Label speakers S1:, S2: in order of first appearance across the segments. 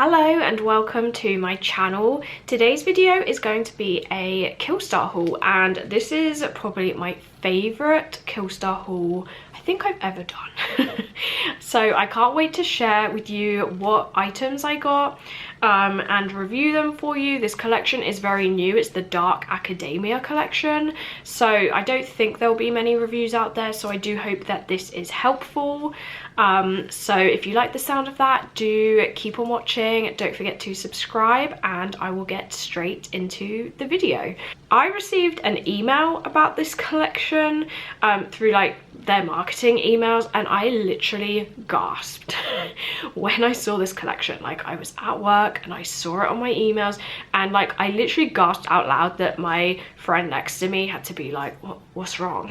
S1: Hello and welcome to my channel. Today's video is going to be a Killstar haul, and this is probably my favourite Killstar haul I think I've ever done. So I can't wait to share with you what items I got and review them for you. This collection is very new. It's the Dark Academia collection, so I don't think there'll be many reviews out there, so I do hope that this is helpful. So if you like the sound of that, do keep on watching. Don't forget to subscribe, and I will get straight into the video. I received an email about this collection through like their marketing emails, and I literally gasped when I saw this collection. Like, I was at work and I saw it on my emails, and like I literally gasped out loud that my friend next to me had to be like, what's wrong?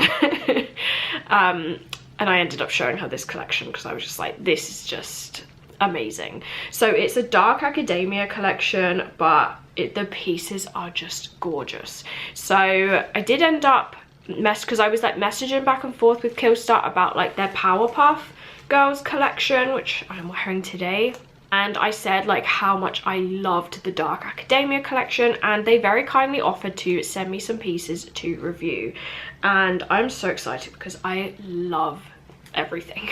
S1: And I ended up showing her this collection because I was just like, this is just amazing. So it's a Dark Academia collection, but the pieces are just gorgeous. So I did end up because I was like messaging back and forth with Killstar about like their Powerpuff Girls collection, which I'm wearing today. And I said like how much I loved the Dark Academia collection, and they very kindly offered to send me some pieces to review. And I'm so excited because I love everything.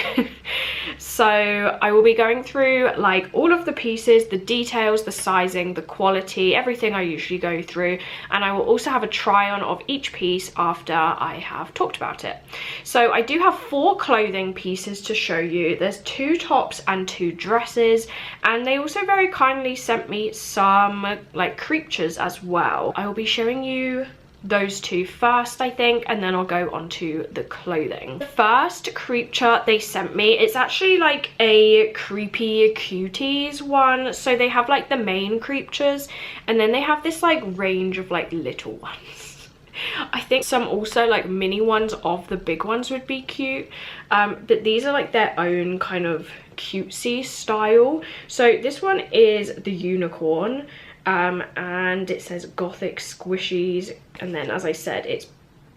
S1: So I will be going through like all of the pieces, the details, the sizing, the quality, everything I usually go through, and I will also have a try on of each piece after I have talked about it. So I do have 4 clothing pieces to show you. There's 2 tops and 2 dresses, and they also very kindly sent me some like creeptures as well. I will be showing you those 2 first, I think, and then I'll go on to the clothing. The first creature they sent me, it's actually like a creepy cuties one. So they have like the main creatures, and then they have this like range of like little ones. I think some also like mini ones of the big ones would be cute, but these are like their own kind of cutesy style. So this one is the unicorn, and it says Gothic squishies, and then as I said, it's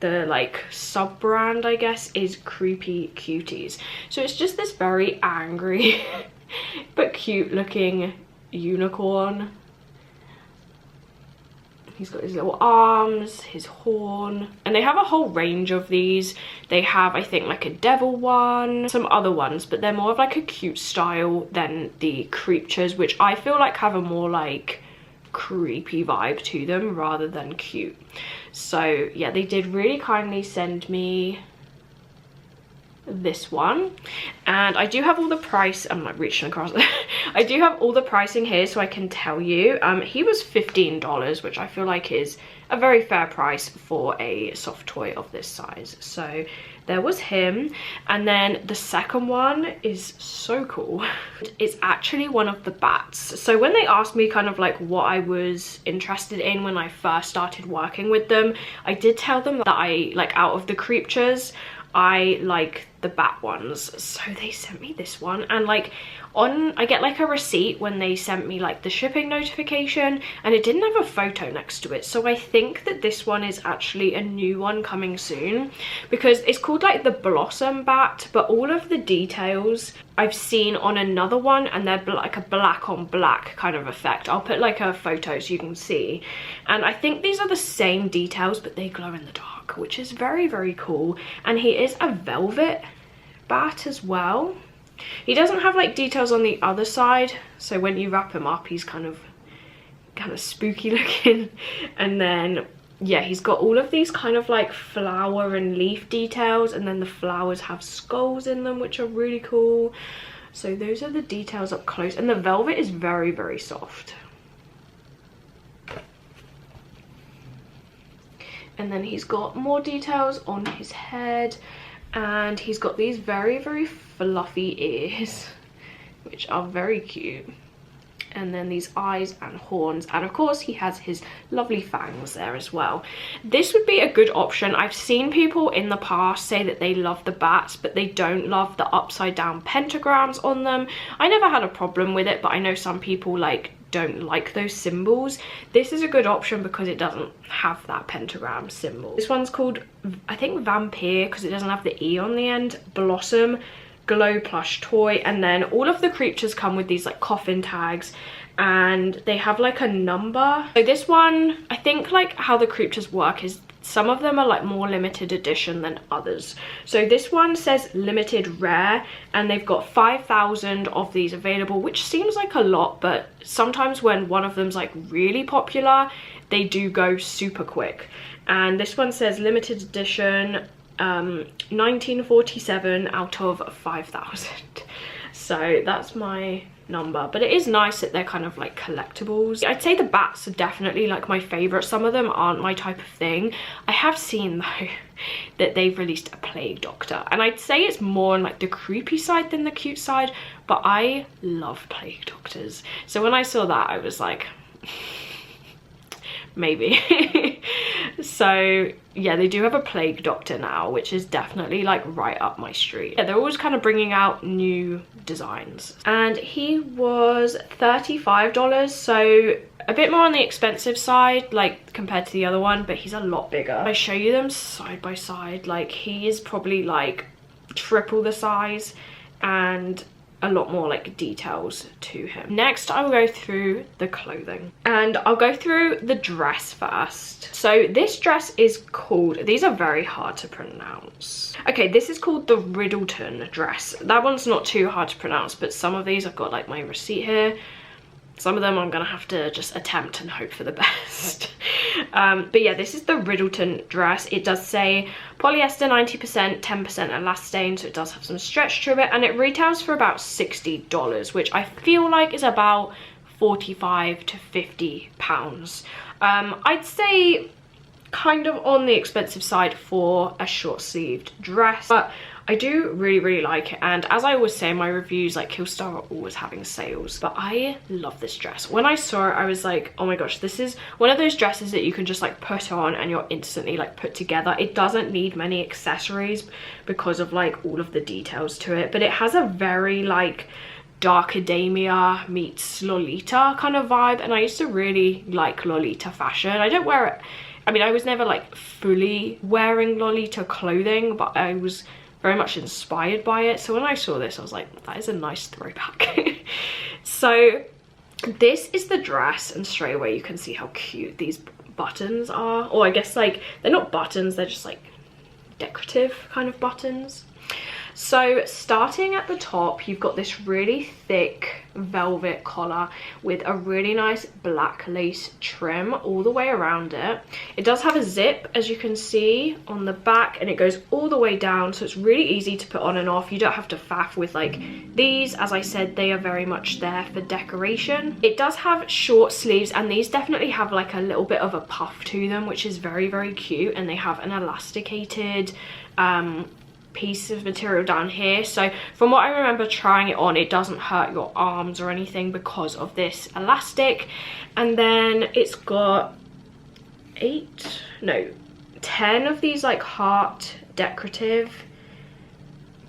S1: the like sub brand I guess is Creepy Cuties. So it's just this very angry but cute looking unicorn. He's got his little arms, his horn, and they have a whole range of these. They have, I think, like a devil one, some other ones, but they're more of like a cute style than the creatures, which I feel like have a more like creepy vibe to them rather than cute. So yeah, they did really kindly send me this one, and I do have all the price. I'm like reaching across I do have all the pricing here so I can tell you. He was $15, which I feel like is a very fair price for a soft toy of this size. So there was him, and then the second one is so cool. It's actually one of the bats. So when they asked me kind of like what I was interested in when I first started working with them, I did tell them that I like, out of the creatures, I like the bat ones. So they sent me this one, and like I get like a receipt when they sent me like the shipping notification, and it didn't have a photo next to it. So I think that this one is actually a new one coming soon, because it's called like the Blossom Bat, but all of the details I've seen on another one, and they're like a black on black kind of effect. I'll put like a photo so you can see, and I think these are the same details but they glow in the dark, which is very, very cool. And he is a velvet bat as well. He doesn't have like details on the other side, so when you wrap him up he's kind of spooky looking. And then yeah, he's got all of these kind of like flower and leaf details, and then the flowers have skulls in them, which are really cool. So those are the details up close, and the velvet is very, very soft. And then he's got more details on his head, and he's got these very, very fluffy ears, which are very cute. And then these eyes and horns, and of course he has his lovely fangs there as well. This would be a good option. I've seen people in the past say that they love the bats, but they don't love the upside down pentagrams on them. I never had a problem with it, but I know some people like don't like those symbols. This is a good option because it doesn't have that pentagram symbol. This one's called, I think, Vampire, because it doesn't have the E on the end. Blossom Glow plush toy. And then all of the creatures come with these like coffin tags, and they have like a number. So this one, I think like how the creepers work is some of them are like more limited edition than others. So this one says limited rare, and they've got 5,000 of these available, which seems like a lot, but sometimes when one of them's like really popular, they do go super quick. And this one says limited edition, 1947 out of 5,000. So that's my number, but it is nice that they're kind of like collectibles. I'd say the bats are definitely like my favorite. Some of them aren't my type of thing. I have seen though that they've released a Plague Doctor, and I'd say it's more on like the creepy side than the cute side, but I love Plague Doctors. So when I saw that, I was like, maybe. So yeah, they do have a Plague Doctor now, which is definitely like right up my street. Yeah, they're always kind of bringing out new designs. And he was $35, so a bit more on the expensive side like compared to the other one, but he's a lot bigger. I show you them side by side, like he is probably like triple the size and a lot more like details to him. Next, I will go through the clothing, and I'll go through the dress first. So this dress is called, these are very hard to pronounce. Okay, this is called the Riddleton Dress. That one's not too hard to pronounce, but some of these, I've got like my receipt here. Some of them I'm gonna have to just attempt and hope for the best. But yeah, this is the Riddleton dress. It does say polyester 90%, 10% elastane, so it does have some stretch to it, and it retails for about $60, which I feel like is about 45 to 50 pounds. I'd say kind of on the expensive side for a short-sleeved dress, but I do really like it. And as I always say in my reviews, like Killstar are always having sales, but I love this dress. When I saw it, I was like, oh my gosh, this is one of those dresses that you can just like put on and you're instantly like put together. It doesn't need many accessories because of like all of the details to it, but it has a very like dark academia meets Lolita kind of vibe, and I used to really like Lolita fashion. I don't wear it, I mean, I was never like fully wearing Lolita clothing, but I was very much inspired by it. So when I saw this, I was like, that is a nice throwback. So this is the dress, and straight away you can see how cute these buttons are. Or I guess like, they're not buttons, they're just like decorative kind of buttons. So starting at the top, you've got this really thick velvet collar with a really nice black lace trim all the way around it. It does have a zip, as you can see on the back, and it goes all the way down, so it's really easy to put on and off. You don't have to faff with like these. As I said, they are very much there for decoration. It does have short sleeves, and these definitely have like a little bit of a puff to them, which is very cute, and they have an elasticated piece of material down here. So from what I remember trying it on, it doesn't hurt your arms or anything because of this elastic. And then it's got 10 of these like heart decorative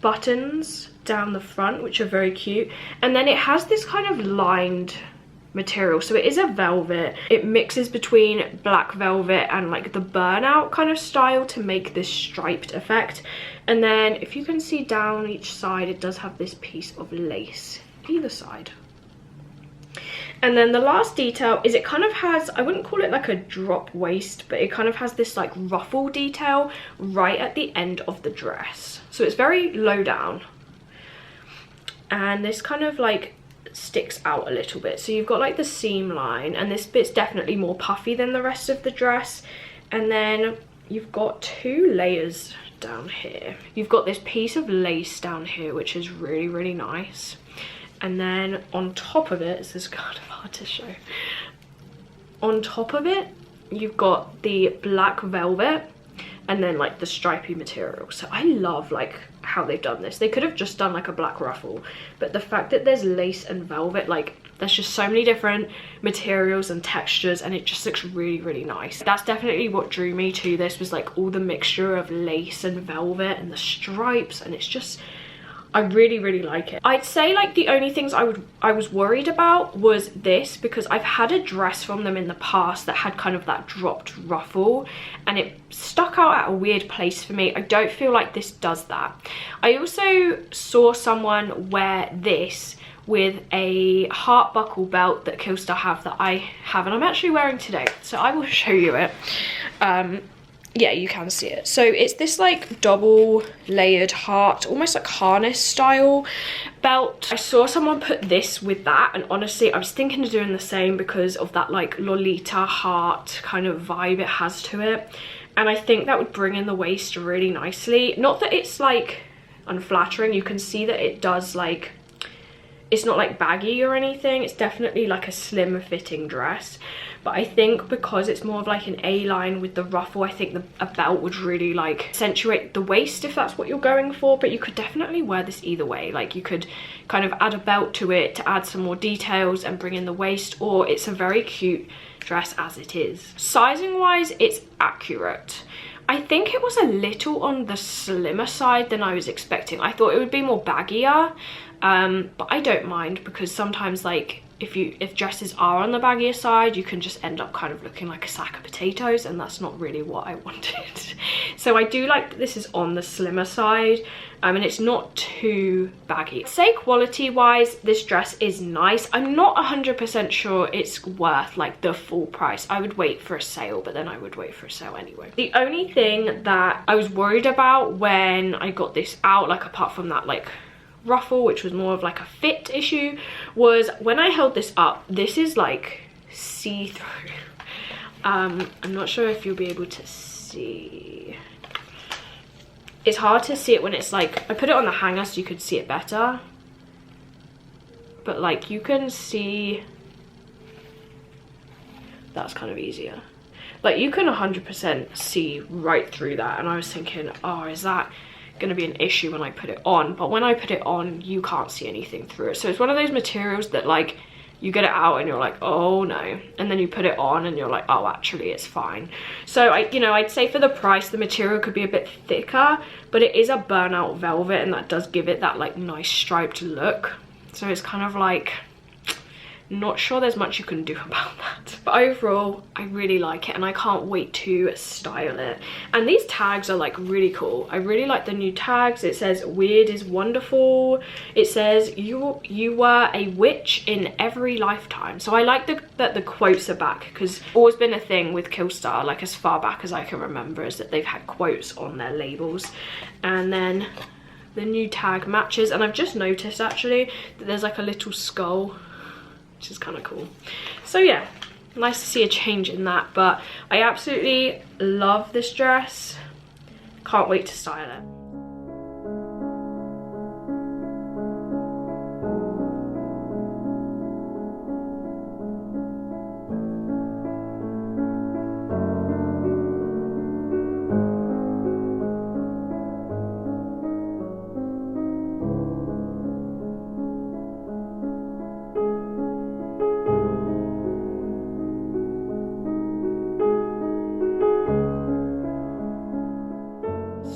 S1: buttons down the front, which are very cute. And then it has this kind of lined material, so it is a velvet. It mixes between black velvet and like the burnout kind of style to make this striped effect. And then if you can see down each side, it does have this piece of lace either side. And then the last detail is it kind of has, I wouldn't call it like a drop waist, but it kind of has this like ruffle detail right at the end of the dress. So it's very low down, and this kind of like sticks out a little bit. So you've got like the seam line, and this bit's definitely more puffy than the rest of the dress. And then you've got 2 layers down here. You've got this piece of lace down here, which is really nice. And then on top of it, this is kind of hard to show. On top of it, you've got the black velvet and then like the stripy material. So I love like how they've done this. They could have just done like a black ruffle, but the fact that there's lace and velvet, like there's just so many different materials and textures, and it just looks really nice. That's definitely what drew me to this, was like all the mixture of lace and velvet and the stripes, and it's just, I really like it. I'd say like the only things I was worried about was this, because I've had a dress from them in the past that had kind of that dropped ruffle, and it stuck out at a weird place for me. I don't feel like this does that. I also saw someone wear this with a heart buckle belt that Killstar have that I have, and I'm actually wearing today, so I will show you it. Yeah, you can see it. So it's this like double layered heart, almost like harness style belt. I saw someone put this with that, and honestly I was thinking of doing the same because of that like Lolita heart kind of vibe it has to it, and I think that would bring in the waist really nicely. Not that it's like unflattering, you can see that it does, like, it's not like baggy or anything, it's definitely like a slim fitting dress, but I think because it's more of like an A-line with the ruffle, I think a belt would really like accentuate the waist if that's what you're going for. But you could definitely wear this either way. Like, you could kind of add a belt to it to add some more details and bring in the waist, or it's a very cute dress as it is. Sizing wise, it's accurate. I think it was a little on the slimmer side than I was expecting. I thought it would be more baggier, but I don't mind, because sometimes like if dresses are on the baggier side, you can just end up kind of looking like a sack of potatoes, and that's not really what I wanted. So I do like that this is on the slimmer side, and it's not too baggy. Say quality wise, this dress is nice. I'm not 100% sure it's worth like the full price. I would wait for a sale, but then I would wait for a sale anyway. The only thing that I was worried about when I got this out, like apart from that like ruffle, which was more of like a fit issue, was when I held this up, this is like see-through. I'm not sure if you'll be able to see. It's hard to see it when it's like, I put it on the hanger so you could see it better, but like you can see, that's kind of easier. Like you can 100% see right through that, and I was thinking, oh, is that gonna be an issue when I put it on? But when I put it on, you can't see anything through it. So it's one of those materials that like you get it out and you're like, oh no, and then you put it on and you're like, oh, actually it's fine. So I'd say for the price, the material could be a bit thicker, but it is a burnout velvet, and that does give it that like nice striped look. So it's kind of like, not sure there's much you can do about that, but overall I really like it, and I can't wait to style it. And these tags are like really cool. I really like the new tags. It says weird is wonderful. It says you were a witch in every lifetime. So I like that the quotes are back, because always been a thing with Killstar, like as far back as I can remember, is that they've had quotes on their labels. And then the new tag matches, and I've just noticed actually that there's like a little skull, which is kind of cool. So yeah, nice to see a change in that, but I absolutely love this dress. Can't wait to style it.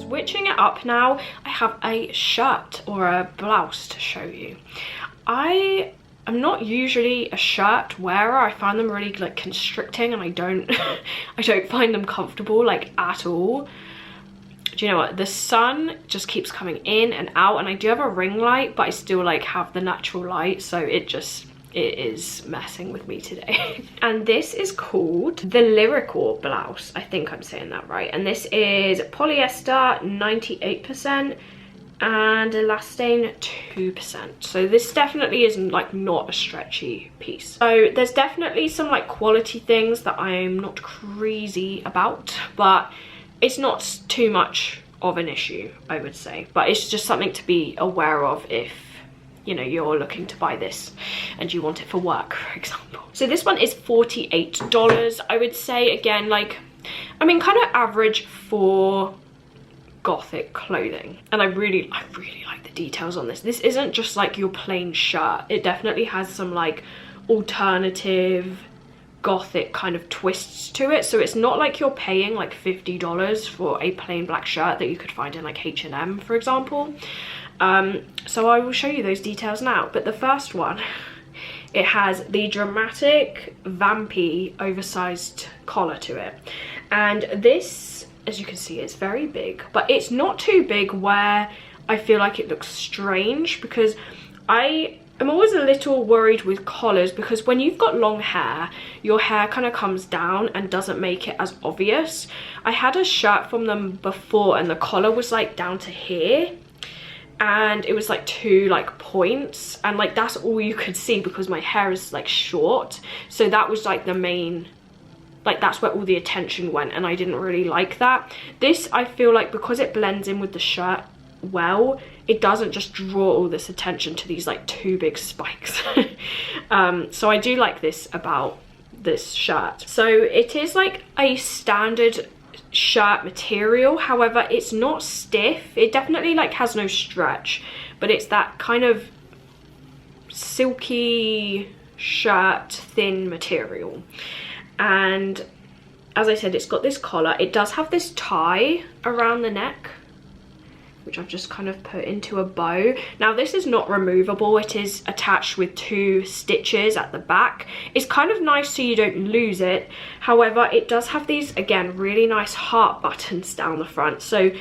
S1: Switching it up now, I have a shirt or a blouse to show you. I am not usually a shirt wearer. I find them really like constricting, and I don't find them comfortable like at all. Do you know what? The sun just keeps coming in and out, and I do have a ring light, but I still like have the natural light, so it is messing with me today. And this is called the Lyrical Blouse. I think I'm saying that right. And this is polyester 98% and elastane 2%. So this definitely is like not a stretchy piece. So there's definitely some like quality things that I'm not crazy about, but it's not too much of an issue, I would say. But it's just something to be aware of if you're looking to buy this and you want it for work, for example. So this one is $48, I would say. Again, like, I mean, kind of average for Gothic clothing. And I really like the details on this. This isn't just like your plain shirt. It definitely has some like alternative Gothic kind of twists to it. So it's not like you're paying like $50 for a plain black shirt that you could find in like H&M, for example. So I will show you those details now, but the first one, it has the dramatic vampy oversized collar to it, and this, as you can see, it's very big, but it's not too big where I feel like it looks strange, because I I'm always a little worried with collars because when you've got long hair, your hair kind of comes down and doesn't make it as obvious. I had a shirt from them before and the collar was like down to here, and it was like 2 like points, and like that's all you could see because my hair is like short. So that was like the main, like that's where all the attention went, and I didn't really like that. This, I feel like because it blends in with the shirt well, it doesn't just draw all this attention to these like 2 big spikes. So I do like this about this shirt. So it is like a standard shirt material, however it's not stiff. It definitely like has no stretch, but it's that kind of silky shirt thin material. And as I said, it's got this collar. It does have this tie around the neck, which I've just kind of put into a bow. Now this is not removable, it is attached with 2 stitches at the back. It's kind of nice so you don't lose it. However, it does have these, again, really nice heart buttons down the front. So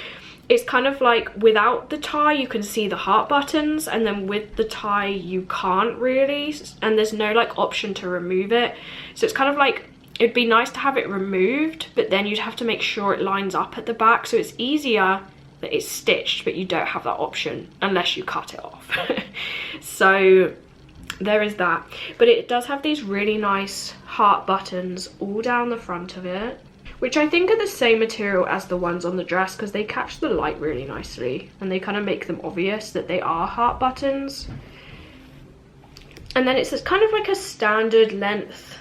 S1: it's kind of like without the tie you can see the heart buttons, and then with the tie you can't really, and there's no like option to remove it. So it's kind of like, it'd be nice to have it removed, but then you'd have to make sure it lines up at the back. So it's easier that it's stitched, but you don't have that option unless you cut it off. So there is that. But it does have these really nice heart buttons all down the front of it, which I think are the same material as the ones on the dress because they catch the light really nicely and they kind of make them obvious that they are heart buttons. And then it's kind of like a standard length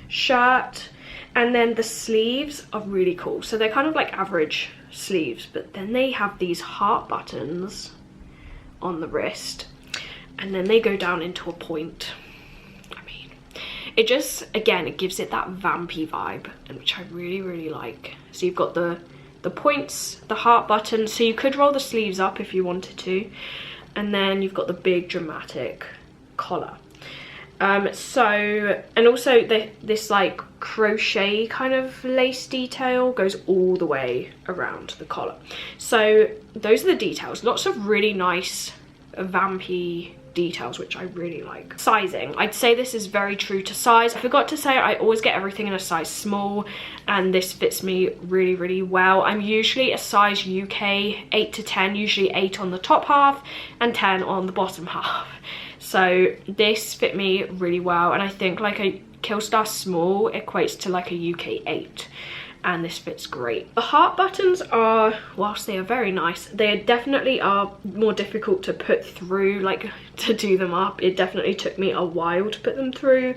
S1: shirt, and then the sleeves are really cool. So they're kind of like average sleeves, but then they have these heart buttons on the wrist, and then they go down into a point. I mean, it just, again, it gives it that vampy vibe, and which I really like. So you've got the points, the heart buttons, so you could roll the sleeves up if you wanted to, and then you've got the big dramatic collar. So, and also this like crochet kind of lace detail goes all the way around the collar. So those are the details. Lots of really nice vampy details, which I really like. Sizing, I'd say this is very true to size. I forgot to say I always get everything in a size small, and this fits me really well. I'm usually a size UK 8 to 10, usually 8 on the top half and 10 on the bottom half. So this fit me really well, and I think like a Killstar small equates to like a UK 8, and this fits great. The heart buttons are, whilst they are very nice, they definitely are more difficult to put through, like to do them up. It definitely took me a while to put them through,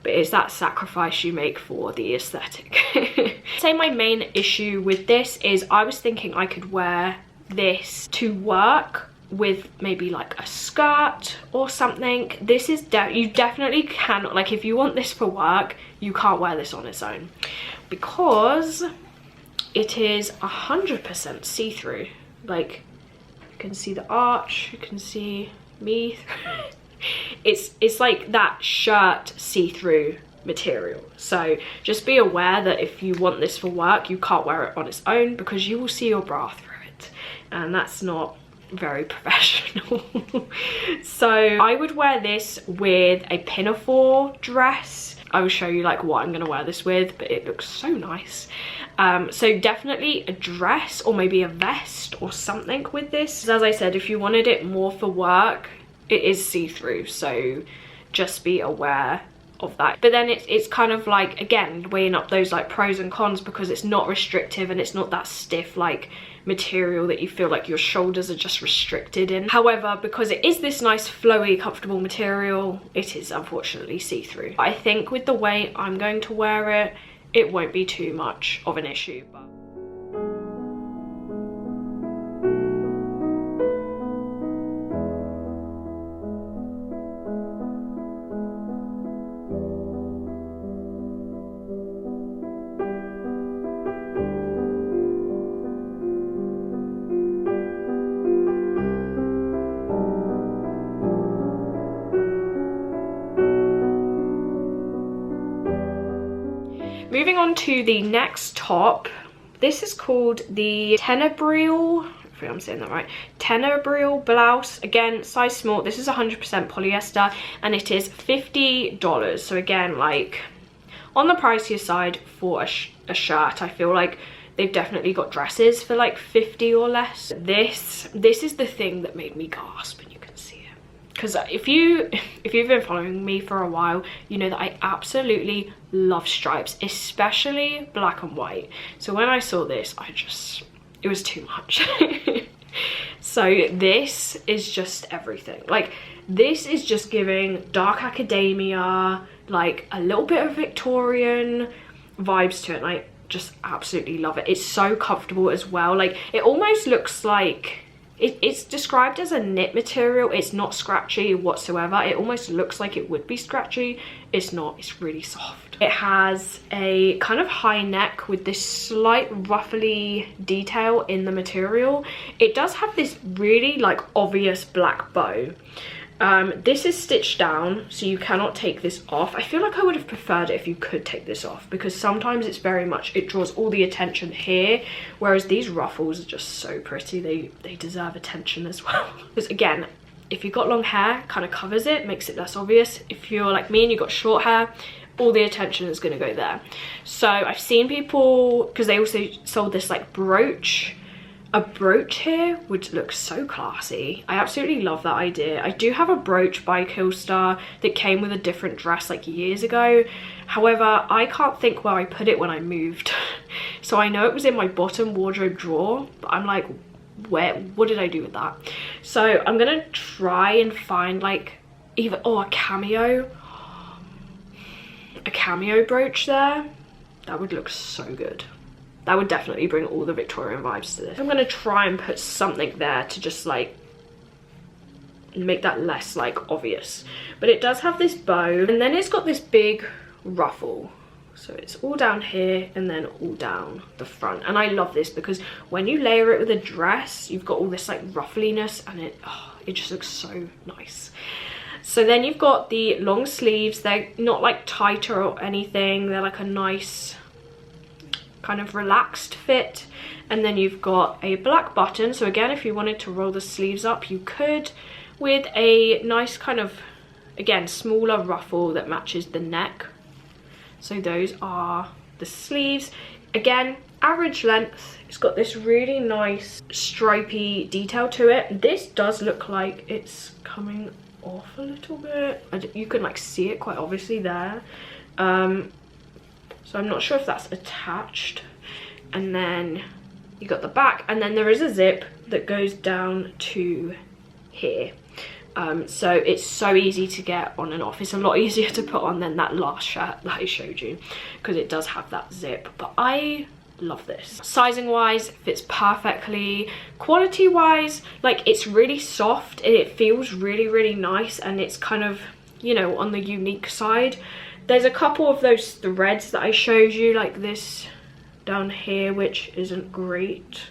S1: but it's that sacrifice you make for the aesthetic. Say my main issue with this is I was thinking I could wear this to work with maybe like a skirt or something. This is you definitely cannot, like if you want this for work, you can't wear this on its own because it is 100% see-through. Like you can see the arch, you can see me. It's like that shirt see-through material. So just be aware that if you want this for work, you can't wear it on its own because you will see your bra through it, and that's not very professional. So I would wear this with a pinafore dress. I will show you like what I'm gonna wear this with, but it looks so nice. So definitely a dress or maybe a vest or something with this. As I said, if you wanted it more for work, it is see-through, so just be aware of that. But then it's kind of like, again, weighing up those like pros and cons, because it's not restrictive and it's not that stiff like material that you feel like your shoulders are just restricted in. However, because it is this nice flowy comfortable material, it is unfortunately see-through. I think with the way I'm going to wear it, it won't be too much of an issue. But moving on to the next top. This is called the Tenebrielle, if hopefully I'm saying that right. Tenebrielle blouse, again size small. This is 100% polyester and it is $50. So again, like on the pricier side for a shirt. I feel like they've definitely got dresses for like 50 or less. This is the thing that made me gasp, and you can see it. Because if you've been following me for a while, you know that I absolutely love stripes, especially black and white. So when I saw this, it was too much. So this is just everything. Like this is just giving dark academia, like a little bit of Victorian vibes to it, and I just absolutely love it. It's so comfortable as well. Like it almost looks like it's described as a knit material. It's not scratchy whatsoever. It almost looks like it would be scratchy. It's not. It's really soft. It has a kind of high neck with this slight ruffly detail in the material. It does have this really like obvious black bow. This is stitched down, so you cannot take this off. I feel like I would have preferred it if you could take this off, because sometimes it's very much, it draws all the attention here, whereas these ruffles are just so pretty. They deserve attention as well. Because again, if you've got long hair, kind of covers it, makes it less obvious. If you're like me and you've got short hair, all the attention is going to go there. So I've seen people, because they also sold this like brooch. A brooch here would look so classy. I absolutely love that idea. I do have a brooch by Killstar that came with a different dress like years ago. However, I can't think where I put it when I moved. So I know it was in my bottom wardrobe drawer, but I'm like, what did I do with that? So I'm gonna try and find like either, a cameo brooch there. That would look so good. That would definitely bring all the Victorian vibes to this. I'm gonna try and put something there to just like make that less like obvious. But it does have this bow, and then it's got this big ruffle. So it's all down here and then all down the front. And I love this because when you layer it with a dress, you've got all this like ruffliness, and it just looks so nice. So then you've got the long sleeves. They're not like tighter or anything. They're like a nice kind of relaxed fit, and then you've got a black button. So again, if you wanted to roll the sleeves up, you could, with a nice kind of, again, smaller ruffle that matches the neck. So those are the sleeves. Again, average length. It's got this really nice stripy detail to it. This does look like it's coming off a little bit. You can like see it quite obviously there. So I'm not sure if that's attached. And then you got the back, and then there is a zip that goes down to here. So it's so easy to get on and off. It's a lot easier to put on than that last shirt that I showed you, because it does have that zip. But I love this. Sizing wise, fits perfectly. Quality wise, like it's really soft. It feels really, really nice, and it's kind of, you know, on the unique side. There's a couple of those threads that I showed you, like this down here, which isn't great.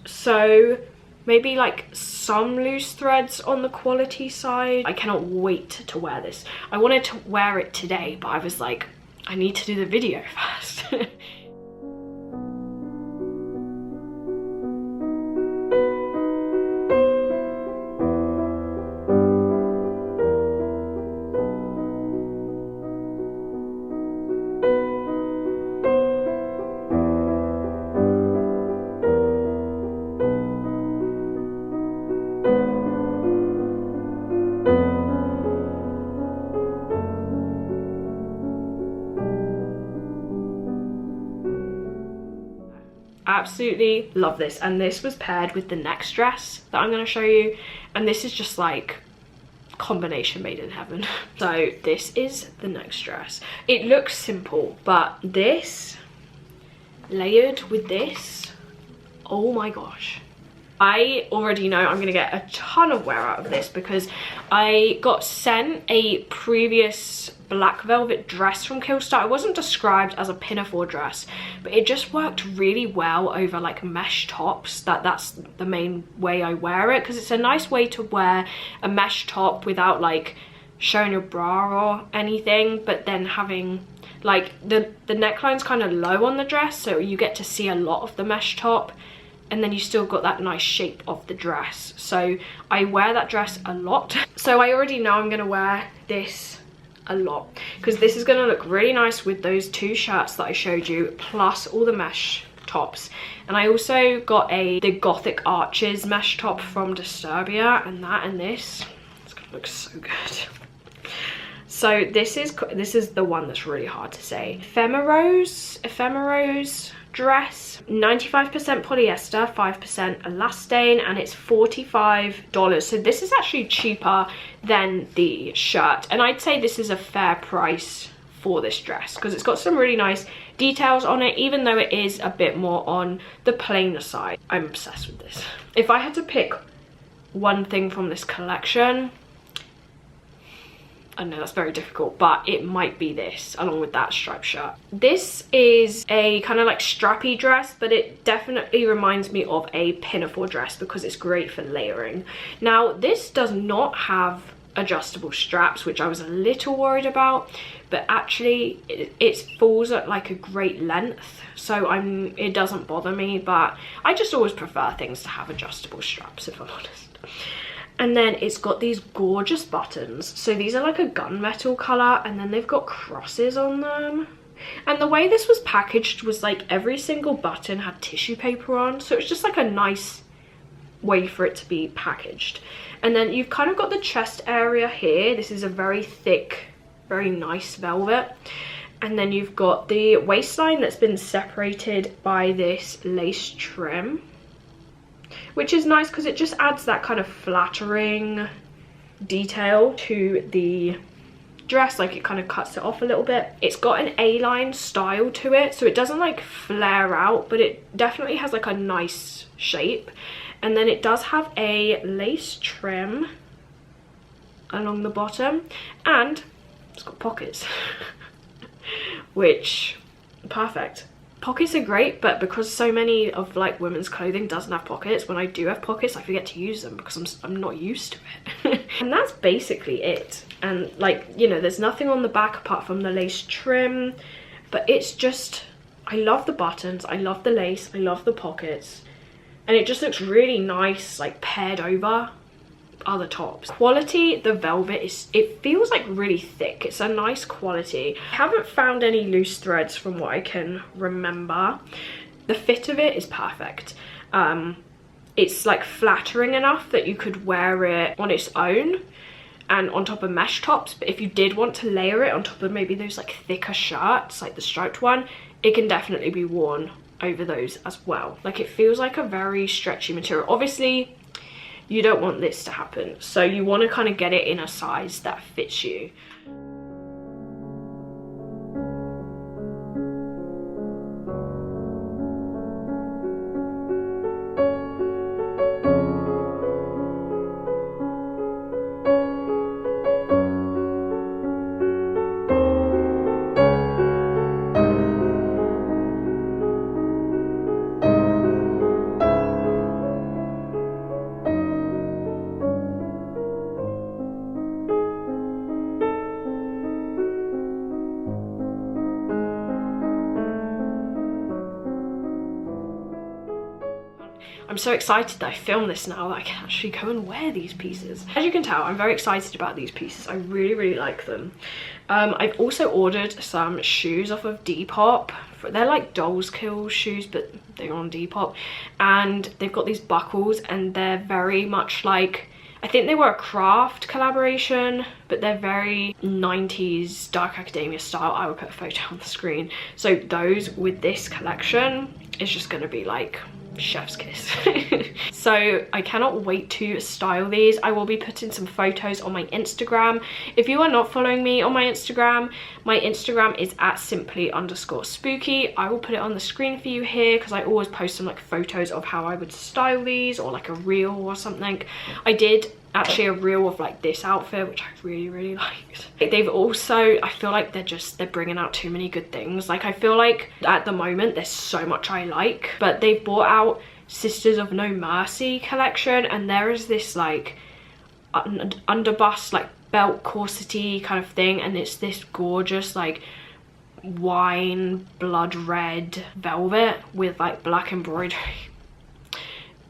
S1: So maybe like some loose threads on the quality side. I cannot wait to wear this. I wanted to wear it today, but I was like, I need to do the video first. Absolutely love this, and this was paired with the next dress that I'm going to show you, and this is just like combination made in heaven. So this is the next dress. It looks simple, but this layered with this, oh my gosh, I already know I'm gonna get a ton of wear out of this, because I got sent a previous black velvet dress from Killstar. It wasn't described as a pinafore dress, but it just worked really well over like mesh tops. That's the main way I wear it, because it's a nice way to wear a mesh top without like showing your bra or anything, but then having like the neckline's kind of low on the dress, so you get to see a lot of the mesh top. and then you still got that nice shape of the dress. So I wear that dress a lot. So I already know I'm gonna wear this a lot, because this is gonna look really nice with those 2 shirts that I showed you, plus all the mesh tops. And I also got the Gothic Arches mesh top from Disturbia, and that and this, it's gonna look so good. So this is the one that's really hard to say. Ephemerose dress, 95% polyester, 5% elastane, and it's $45. So this is actually cheaper than the shirt, and I'd say this is a fair price for this dress, because it's got some really nice details on it, even though it is a bit more on the plainer side. I'm obsessed with this. If I had to pick one thing from this collection, I know that's very difficult, but it might be this, along with that striped shirt. This is a kind of like strappy dress, but it definitely reminds me of a pinafore dress because it's great for layering. Now, this does not have adjustable straps, which I was a little worried about, but actually it falls at like a great length, so it doesn't bother me, but I just always prefer things to have adjustable straps, if I'm honest. And then it's got these gorgeous buttons. So these are like a gunmetal colour, and then they've got crosses on them. And the way this was packaged was like every single button had tissue paper on, so it's just like a nice way for it to be packaged. And then you've kind of got the chest area here. This is a very thick, very nice velvet. And then you've got the waistline that's been separated by this lace trim, which is nice because it just adds that kind of flattering detail to the dress. Like, it kind of cuts it off a little bit. It's got an A-line style to it, so it doesn't like flare out, but it definitely has like a nice shape. And then it does have a lace trim along the bottom, and it's got pockets which, perfect. Pockets are great, but because so many of like women's clothing doesn't have pockets, when I do have pockets I forget to use them because I'm not used to it. And that's basically it. And like, you know, there's nothing on the back apart from the lace trim, but it's just, I love the buttons, I love the lace, I love the pockets, and it just looks really nice like paired over other tops. Quality, the velvet it feels like really thick. It's a nice quality. I haven't found any loose threads from what I can remember. The fit of it is perfect. It's like flattering enough that you could wear it on its own and on top of mesh tops, but if you did want to layer it on top of maybe those like thicker shirts, like the striped one, it can definitely be worn over those as well. Like, it feels like a very stretchy material. Obviously you don't want this to happen, so you want to kind of get it in a size that fits you. I'm so excited that I filmed this now that I can actually go and wear these pieces. As you can tell, I'm very excited about these pieces. I really, really like them. I've also ordered some shoes off of Depop. They're like Dolls Kill shoes, but they're on Depop. And they've got these buckles, and they're very much like, I think they were a craft collaboration, but they're very 90s dark academia style. I will put a photo on the screen. So those with this collection is just gonna be like chef's kiss. So I cannot wait to style these. I will be putting some photos on my Instagram. If you are not following me on my Instagram is at simply_spooky. I will put it on the screen for you here because I always post some like photos of how I would style these, or like a reel or something. I did actually a reel of like this outfit, which I really, really liked. They've also, I feel like they're bringing out too many good things. Like, I feel like at the moment there's so much I like, but they've brought out Sisters of No Mercy collection, and there is this like underbust like belt corsety kind of thing, and it's this gorgeous like wine blood red velvet with like black embroidery.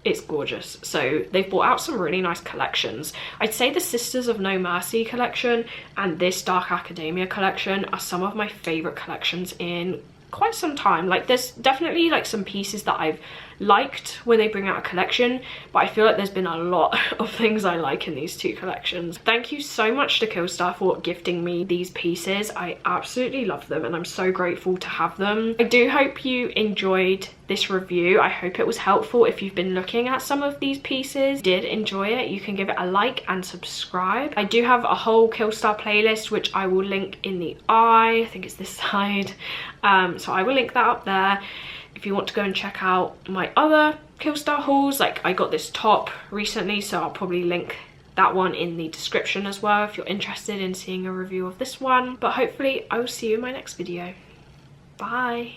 S1: it's gorgeous. So they've brought out some really nice collections. I'd say the Sisters of No Mercy collection and this Dark Academia collection are some of my favorite collections in quite some time. Like, there's definitely like some pieces that I've liked when they bring out a collection, but I feel like there's been a lot of things I like in these two collections. Thank you so much to Killstar for gifting me these pieces. I absolutely love them and I'm so grateful to have them. I do hope you enjoyed this review. I hope it was helpful. If you've been looking at some of these pieces, did enjoy it, you can give it a like and subscribe. I do have a whole Killstar playlist which I will link in the eye. I think it's this side. So I will link that up there if you want to go and check out my other Killstar hauls. Like, I got this top recently, so I'll probably link that one in the description as well if you're interested in seeing a review of this one. But hopefully I will see you in my next video. Bye.